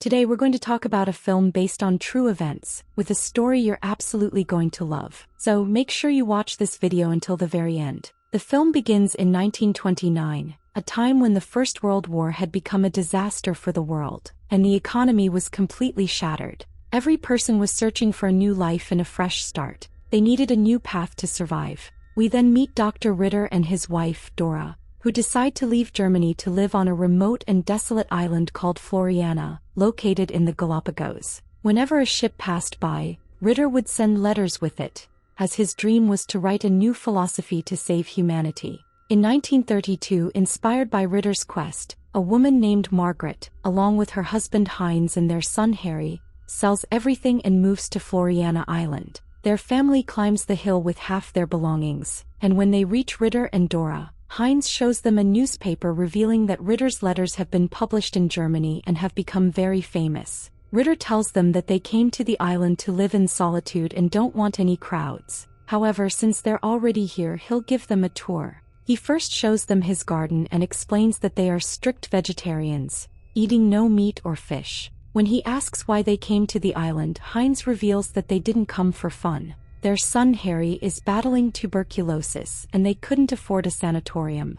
Today we're going to talk about a film based on true events, with a story you're absolutely going to love. So make sure you watch this video until the very end. The film begins in 1929, a time when the First World War had become a disaster for the world, and the economy was completely shattered. Every person was searching for a new life and a fresh start. They needed a new path to survive. We then meet Dr. Ritter and his wife, Dora, who decide to leave Germany to live on a remote and desolate island called Floriana, located in the Galapagos. Whenever a ship passed by, Ritter would send letters with it, as his dream was to write a new philosophy to save humanity. In 1932, inspired by Ritter's quest, a woman named Margaret, along with her husband Heinz and their son Harry, sells everything and moves to Floriana Island. Their family climbs the hill with half their belongings, and when they reach Ritter and Dora, Heinz shows them a newspaper revealing that Ritter's letters have been published in Germany and have become very famous. Ritter tells them that they came to the island to live in solitude and don't want any crowds. However, since they're already here, he'll give them a tour. He first shows them his garden and explains that they are strict vegetarians, eating no meat or fish. When he asks why they came to the island, Heinz reveals that they didn't come for fun. Their son Harry is battling tuberculosis and they couldn't afford a sanatorium.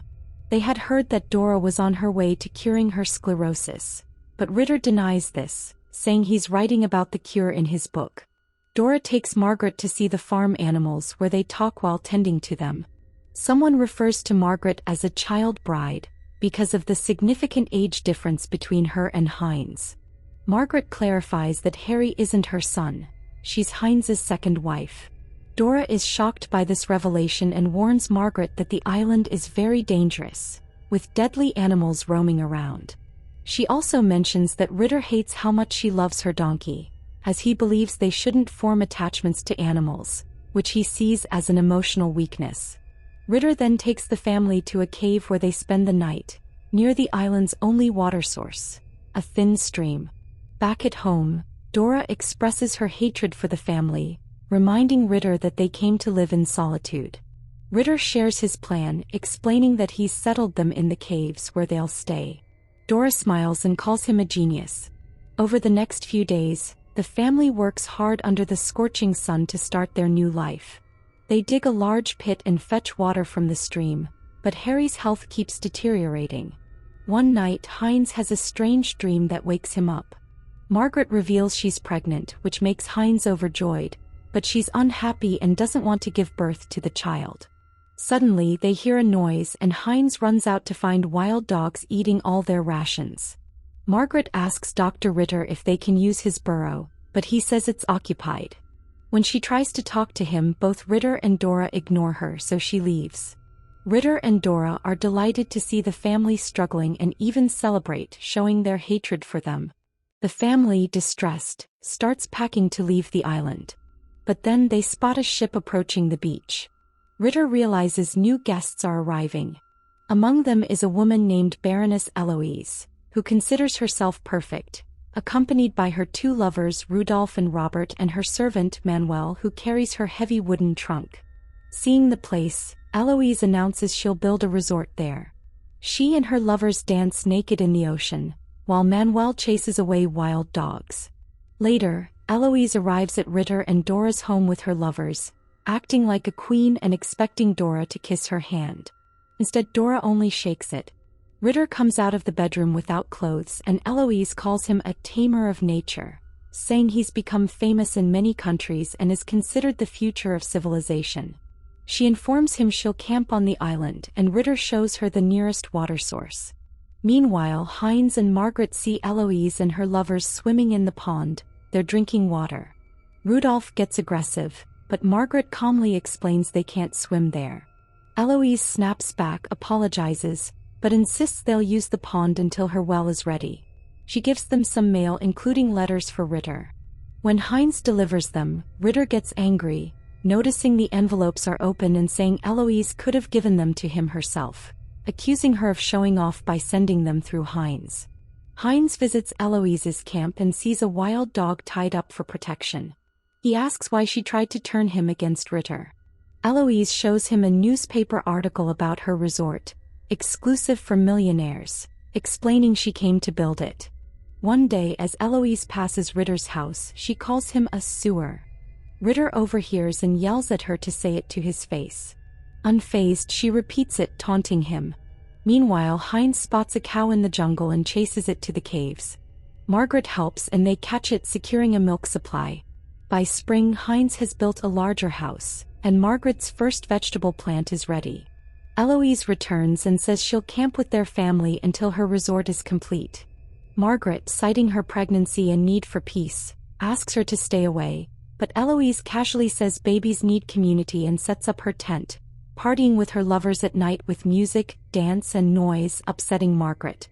They had heard that Dora was on her way to curing her sclerosis, but Ritter denies this, saying he's writing about the cure in his book. Dora takes Margaret to see the farm animals where they talk while tending to them. Someone refers to Margaret as a child bride because of the significant age difference between her and Heinz. Margaret clarifies that Harry isn't her son, she's Heinz's second wife. Dora is shocked by this revelation and warns Margaret that the island is very dangerous, with deadly animals roaming around. She also mentions that Ritter hates how much she loves her donkey, as he believes they shouldn't form attachments to animals, which he sees as an emotional weakness. Ritter then takes the family to a cave where they spend the night, near the island's only water source, a thin stream. Back at home, Dora expresses her hatred for the family, reminding Ritter that they came to live in solitude. Ritter shares his plan, explaining that he's settled them in the caves where they'll stay. Dora smiles and calls him a genius. Over the next few days, the family works hard under the scorching sun to start their new life. They dig a large pit and fetch water from the stream, but Harry's health keeps deteriorating. One night, Heinz has a strange dream that wakes him up. Margaret reveals she's pregnant, which makes Heinz overjoyed, but she's unhappy and doesn't want to give birth to the child. Suddenly, they hear a noise and Heinz runs out to find wild dogs eating all their rations. Margaret asks Dr. Ritter if they can use his burrow, but he says it's occupied. When she tries to talk to him, both Ritter and Dora ignore her, so she leaves. Ritter and Dora are delighted to see the family struggling and even celebrate, showing their hatred for them. The family, distressed, starts packing to leave the island. But then they spot a ship approaching the beach. Ritter realizes new guests are arriving. Among them is a woman named Baroness Eloise, who considers herself perfect, accompanied by her two lovers Rudolph and Robert and her servant Manuel, who carries her heavy wooden trunk. Seeing the place, Eloise announces she'll build a resort there. She and her lovers dance naked in the ocean, while Manuel chases away wild dogs. Later, Eloise arrives at Ritter and Dora's home with her lovers, acting like a queen and expecting Dora to kiss her hand. Instead, Dora only shakes it. Ritter comes out of the bedroom without clothes and Eloise calls him a tamer of nature, saying he's become famous in many countries and is considered the future of civilization. She informs him she'll camp on the island and Ritter shows her the nearest water source. Meanwhile, Heinz and Margaret see Eloise and her lovers swimming in the pond. They're drinking water. Rudolph gets aggressive, but Margaret calmly explains they can't swim there. Eloise snaps back, apologizes, but insists they'll use the pond until her well is ready. She gives them some mail, including letters for Ritter. When Heinz delivers them, Ritter gets angry, noticing the envelopes are open and saying Eloise could have given them to him herself, accusing her of showing off by sending them through Heinz. Heinz visits Eloise's camp and sees a wild dog tied up for protection. He asks why she tried to turn him against Ritter. Eloise shows him a newspaper article about her resort, exclusive for millionaires, explaining she came to build it. One day as Eloise passes Ritter's house, she calls him a sewer. Ritter overhears and yells at her to say it to his face. Unfazed, she repeats it, taunting him. Meanwhile, Heinz spots a cow in the jungle and chases it to the caves. Margaret helps and they catch it, securing a milk supply. By spring, Heinz has built a larger house, and Margaret's first vegetable plant is ready. Eloise returns and says she'll camp with their family until her resort is complete. Margaret, citing her pregnancy and need for peace, asks her to stay away, but Eloise casually says babies need community and sets up her tent, partying with her lovers at night with music, dance and noise, upsetting Margaret.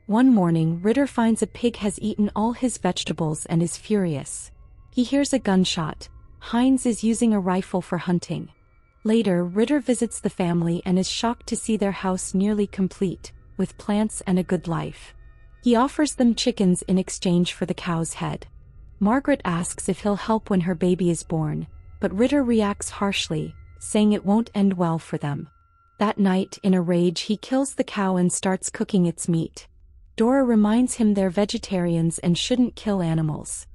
One morning, Ritter finds a pig has eaten all his vegetables and is furious. He hears a gunshot. Heinz is using a rifle for hunting. Later, Ritter visits the family and is shocked to see their house nearly complete, with plants and a good life. He offers them chickens in exchange for the cow's head. Margaret asks if he'll help when her baby is born, but Ritter reacts harshly, saying it won't end well for them. That night, in a rage, he kills the cow and starts cooking its meat. Dora reminds him they're vegetarians and shouldn't kill animals.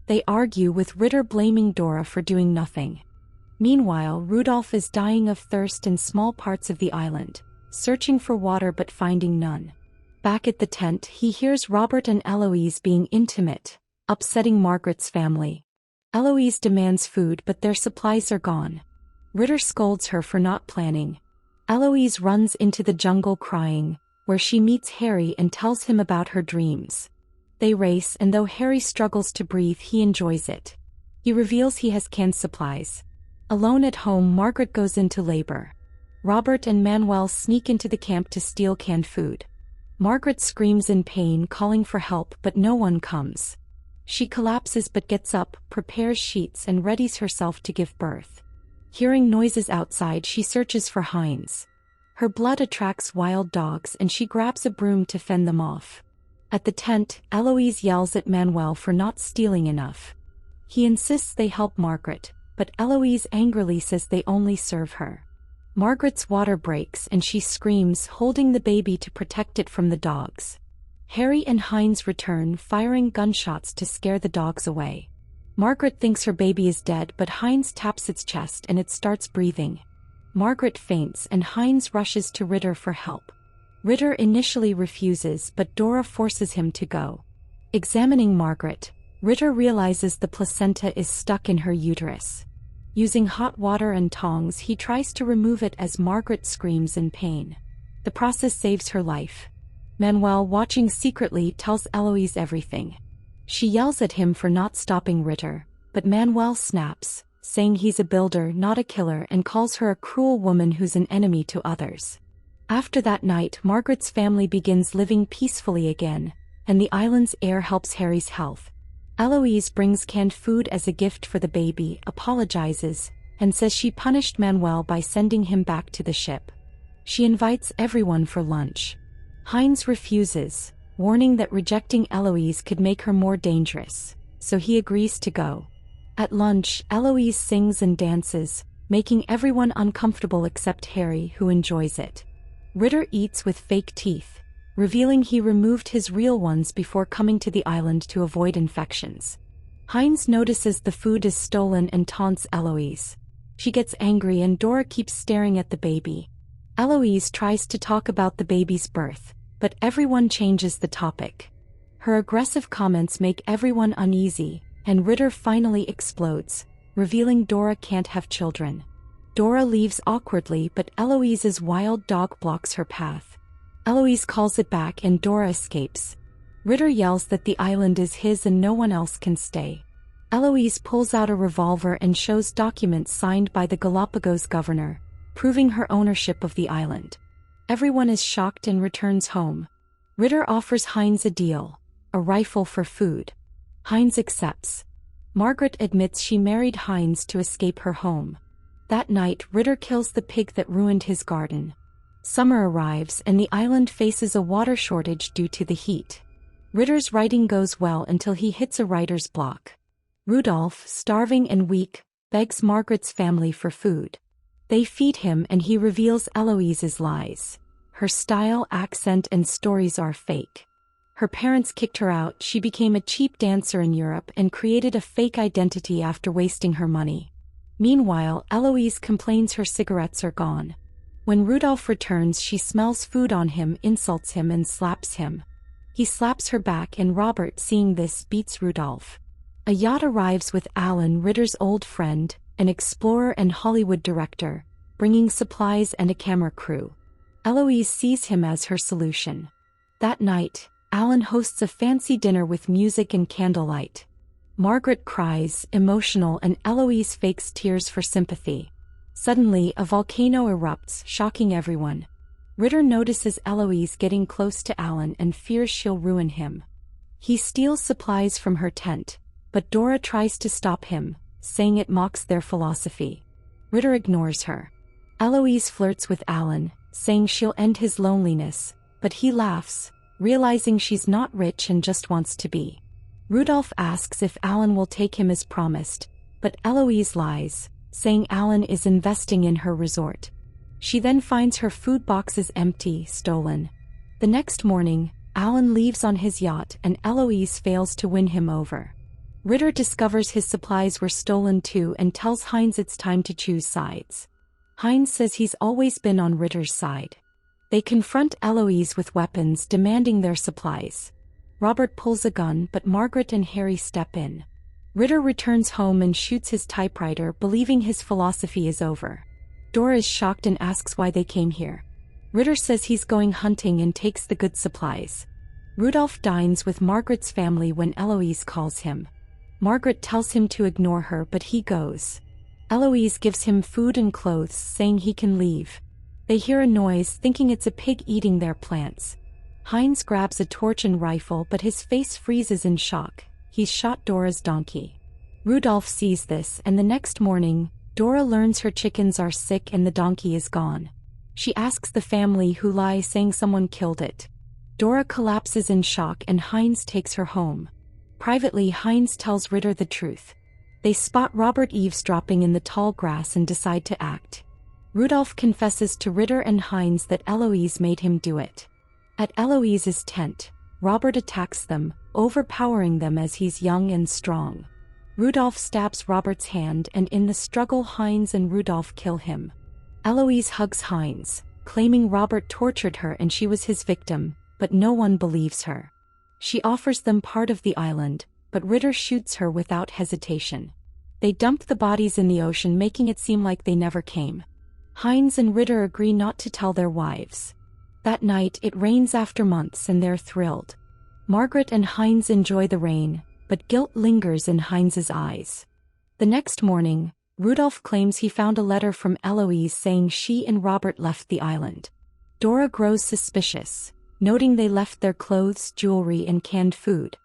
They argue, with Ritter blaming Dora for doing nothing. Meanwhile, Rudolph is dying of thirst in small parts of the island, searching for water but finding none. Back at the tent, he hears Robert and Eloise being intimate, upsetting Margaret's family. Eloise demands food but their supplies are gone. Ritter scolds her for not planning. Eloise runs into the jungle crying, where she meets Harry and tells him about her dreams. They race, and though Harry struggles to breathe, he enjoys it. He reveals he has canned supplies. Alone at home, Margaret goes into labor. Robert and Manuel sneak into the camp to steal canned food. Margaret screams in pain, calling for help, but no one comes. She collapses but gets up, prepares sheets and readies herself to give birth. Hearing noises outside, she searches for Heinz. Her blood attracts wild dogs and she grabs a broom to fend them off. At the tent, Eloise yells at Manuel for not stealing enough. He insists they help Margaret, but Eloise angrily says they only serve her. Margaret's water breaks and she screams, holding the baby to protect it from the dogs. Harry and Heinz return, firing gunshots to scare the dogs away. Margaret thinks her baby is dead, but Heinz taps its chest and it starts breathing. Margaret faints and Heinz rushes to Ritter for help. Ritter initially refuses, but Dora forces him to go. Examining Margaret, Ritter realizes the placenta is stuck in her uterus. Using hot water and tongs, he tries to remove it as Margaret screams in pain. The process saves her life. Manuel, watching secretly, tells Eloise everything. She yells at him for not stopping Ritter, but Manuel snaps, saying he's a builder, not a killer, and calls her a cruel woman who's an enemy to others. After that night, Margaret's family begins living peacefully again, and the island's air helps Harry's health. Eloise brings canned food as a gift for the baby, apologizes, and says she punished Manuel by sending him back to the ship. She invites everyone for lunch. Heinz refuses, warning that rejecting Eloise could make her more dangerous, so he agrees to go. At lunch, Eloise sings and dances, making everyone uncomfortable except Harry, who enjoys it. Ritter eats with fake teeth, revealing he removed his real ones before coming to the island to avoid infections. Heinz notices the food is stolen and taunts Eloise. She gets angry and Dora keeps staring at the baby. Eloise tries to talk about the baby's birth, but everyone changes the topic. Her aggressive comments make everyone uneasy, and Ritter finally explodes, revealing Dora can't have children. Dora leaves awkwardly, but Eloise's wild dog blocks her path. Eloise calls it back and Dora escapes. Ritter yells that the island is his and no one else can stay. Eloise pulls out a revolver and shows documents signed by the Galapagos governor, proving her ownership of the island. Everyone is shocked and returns home. Ritter offers Heinz a deal, a rifle for food. Heinz accepts. Margaret admits she married Heinz to escape her home. That night, Ritter kills the pig that ruined his garden. Summer arrives and the island faces a water shortage due to the heat. Ritter's writing goes well until he hits a writer's block. Rudolph, starving and weak, begs Margaret's family for food. They feed him and he reveals Eloise's lies. Her style, accent and stories are fake. Her parents kicked her out. She became a cheap dancer in Europe and created a fake identity after wasting her money. Meanwhile, Eloise complains her cigarettes are gone. When Rudolph returns, she smells food on him, insults him and slaps him. He slaps her back and Robert, seeing this, beats Rudolph. A yacht arrives with Alan, Ritter's old friend, an explorer and Hollywood director, bringing supplies and a camera crew. Eloise sees him as her solution. That night, Alan hosts a fancy dinner with music and candlelight. Margaret cries, emotional, and Eloise fakes tears for sympathy. Suddenly, a volcano erupts, shocking everyone. Ritter notices Eloise getting close to Alan and fears she'll ruin him. He steals supplies from her tent, but Dora tries to stop him, saying it mocks their philosophy. Ritter ignores her. Eloise flirts with Alan, saying she'll end his loneliness, but he laughs, realizing she's not rich and just wants to be. Rudolph asks if Alan will take him as promised, but Eloise lies, saying Alan is investing in her resort. She then finds her food boxes empty, stolen. The next morning, Alan leaves on his yacht and Eloise fails to win him over. Ritter discovers his supplies were stolen too and tells Heinz it's time to choose sides. Heinz says he's always been on Ritter's side. They confront Eloise with weapons, demanding their supplies. Robert pulls a gun, but Margaret and Harry step in. Ritter returns home and shoots his typewriter, believing his philosophy is over. Dora is shocked and asks why they came here. Ritter says he's going hunting and takes the good supplies. Rudolph dines with Margaret's family when Eloise calls him. Margaret tells him to ignore her, but he goes. Eloise gives him food and clothes, saying he can leave. They hear a noise, thinking it's a pig eating their plants. Heinz grabs a torch and rifle, but his face freezes in shock. He's shot Dora's donkey. Rudolph sees this, and the next morning, Dora learns her chickens are sick and the donkey is gone. She asks the family, who lie, saying someone killed it. Dora collapses in shock and Heinz takes her home. Privately, Heinz tells Ritter the truth. They spot Robert eavesdropping in the tall grass and decide to act. Rudolph confesses to Ritter and Heinz that Eloise made him do it. At Eloise's tent, Robert attacks them, overpowering them as he's young and strong. Rudolph stabs Robert's hand, and in the struggle Heinz and Rudolph kill him. Eloise hugs Heinz, claiming Robert tortured her and she was his victim, but no one believes her. She offers them part of the island, but Ritter shoots her without hesitation. They dump the bodies in the ocean, making it seem like they never came. Heinz and Ritter agree not to tell their wives. That night it rains after months and they're thrilled. Margaret and Heinz enjoy the rain, but guilt lingers in Heinz's eyes. The next morning, Rudolph claims he found a letter from Eloise saying she and Robert left the island. Dora grows suspicious, noting they left their clothes, jewelry, and canned food.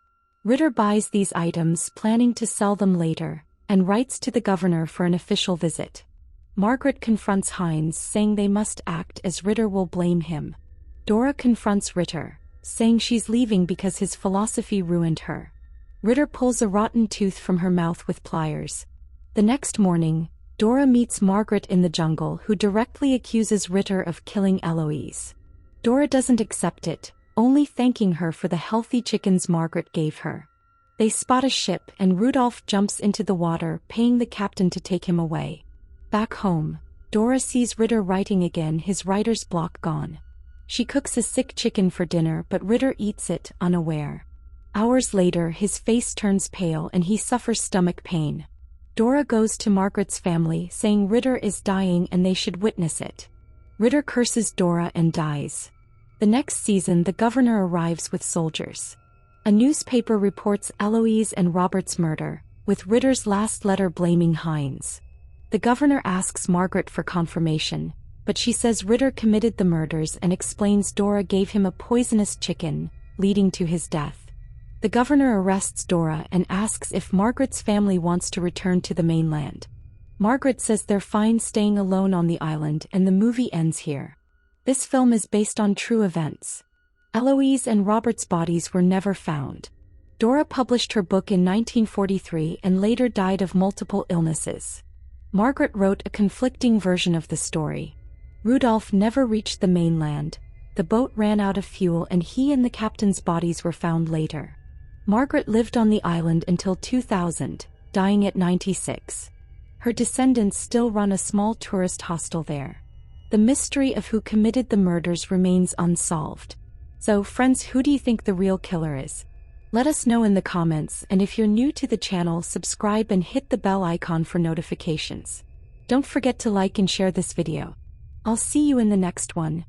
Ritter buys these items, planning to sell them later, and writes to the governor for an official visit. Margaret confronts Heinz, saying they must act as Ritter will blame him. Dora confronts Ritter, saying she's leaving because his philosophy ruined her. Ritter pulls a rotten tooth from her mouth with pliers. The next morning, Dora meets Margaret in the jungle, who directly accuses Ritter of killing Eloise. Dora doesn't accept it, only thanking her for the healthy chickens Margaret gave her. They spot a ship and Rudolph jumps into the water, paying the captain to take him away. Back home, Dora sees Ritter writing again, his writer's block gone. She cooks a sick chicken for dinner, but Ritter eats it, unaware. Hours later, his face turns pale and he suffers stomach pain. Dora goes to Margaret's family, saying Ritter is dying and they should witness it. Ritter curses Dora and dies. The next season, the governor arrives with soldiers. A newspaper reports Eloise and Robert's murder, with Ritter's last letter blaming Heinz. The governor asks Margaret for confirmation, but she says Ritter committed the murders and explains Dora gave him a poisonous chicken, leading to his death. The governor arrests Dora and asks if Margaret's family wants to return to the mainland. Margaret says they're fine staying alone on the island, and the movie ends here. This film is based on true events. Eloise and Robert's bodies were never found. Dora published her book in 1943 and later died of multiple illnesses. Margaret wrote a conflicting version of the story. Rudolph never reached the mainland, The boat ran out of fuel and he and the captain's bodies were found later. Margaret lived on the island until 2000, dying at 96. Her descendants still run a small tourist hostel there. The mystery of who committed the murders remains unsolved. So, friends, who do you think the real killer is? Let us know in the comments, and if you're new to the channel, subscribe and hit the bell icon for notifications. Don't forget to like and share this video. I'll see you in the next one.